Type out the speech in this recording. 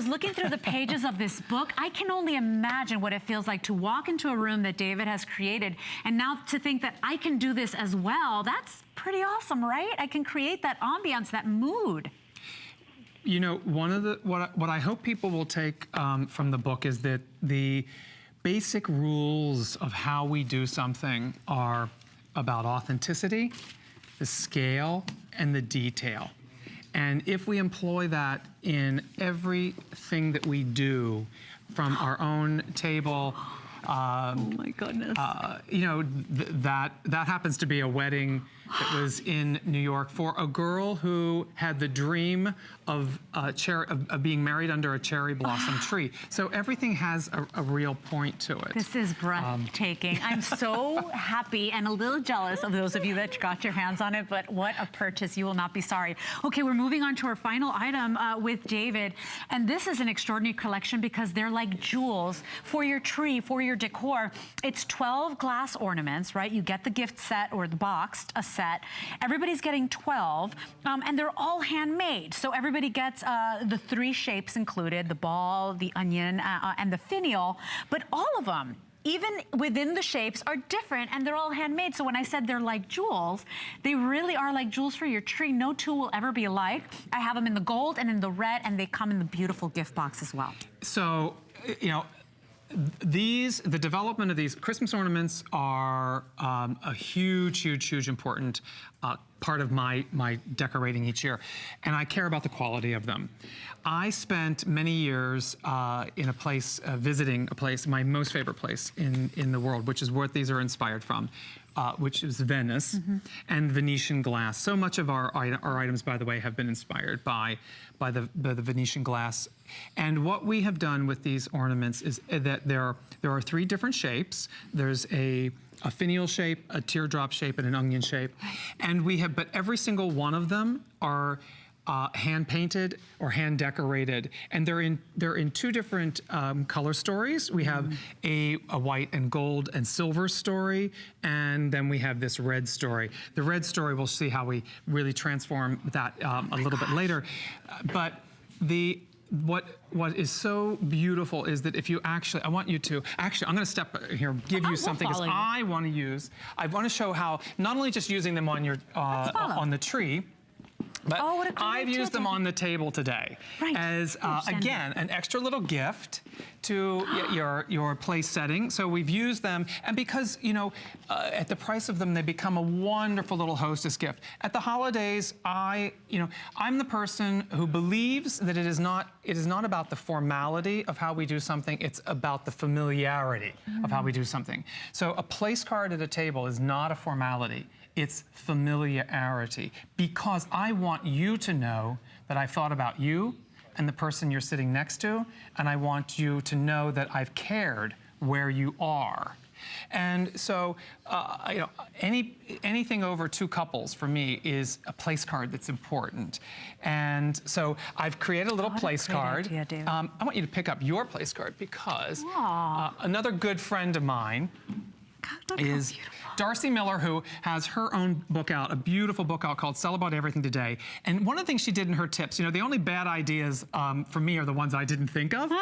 was looking through the pages of this book. I can only imagine what it feels like to walk into a room that David has created, and now to think that I can do this as well. That's pretty awesome, right? I can create that ambiance, that mood. You know, one of the, what I hope people will take from the book is that the basic rules of how we do something are about authenticity, the scale, and the detail. And if we employ that in everything that we do, from our own table, oh my goodness. You know, that happens to be a wedding that was in New York for a girl who had the dream of being married under a cherry blossom tree. So everything has a real point to it. This is breathtaking. I'm so happy and a little jealous of those of you that got your hands on it, but what a purchase. You will not be sorry. Okay, we're moving on to our final item with David. And this is an extraordinary collection because they're like jewels for your tree, for your decor. It's 12 glass ornaments, right? You get the gift set or the boxed, a set. Everybody's getting 12, and they're all handmade. So everybody gets the 3 shapes included, the ball, the onion, and the finial, but all of them, even within the shapes, are different, and they're all handmade. So when I said they're like jewels, they really are like jewels for your tree. No two will ever be alike. I have them in the gold and in the red, and they come in the beautiful gift box as well. So, you know, the development of these Christmas ornaments are a huge important part of my decorating each year. And I care about the quality of them. I spent many years in a place, visiting a place, my most favorite place in the world, which is what these are inspired from, which is Venice and Venetian glass. So much of our items, by the way, have been inspired by the Venetian glass. And what we have done with these ornaments is that there are 3 different shapes. There's a finial shape, a teardrop shape, and an onion shape. And we have, but every single one of them are hand painted or hand decorated, and they're in 2 different color stories. We have a white and gold and silver story, and then we have this red story. The red story, we'll see how we really transform that a little bit later. But what is so beautiful is that if you actually, I want you to, actually, I'm gonna step here, give you something, because I want to show how, not only just using them on your, on the tree, but I've used them on the table today as, again, an extra little gift to your place setting. So we've used them, and because, you know, at the price of them, they become a wonderful little hostess gift. At the holidays, I'm the person who believes that it is not about the formality of how we do something, it's about the familiarity of how we do something. So a place card at a table is not a formality. It's familiarity, because I want you to know that I've thought about you and the person you're sitting next to, and I want you to know that I've cared where you are. And so, you know, anything over 2 couples for me is a place card that's important. And so I've created a little place card. Idea, I want you to pick up your place card because another good friend of mine is Darcy Miller, who has her own book out, a beautiful book out called Sell About Everything Today. And one of the things she did in her tips, you know, the only bad ideas for me are the ones I didn't think of.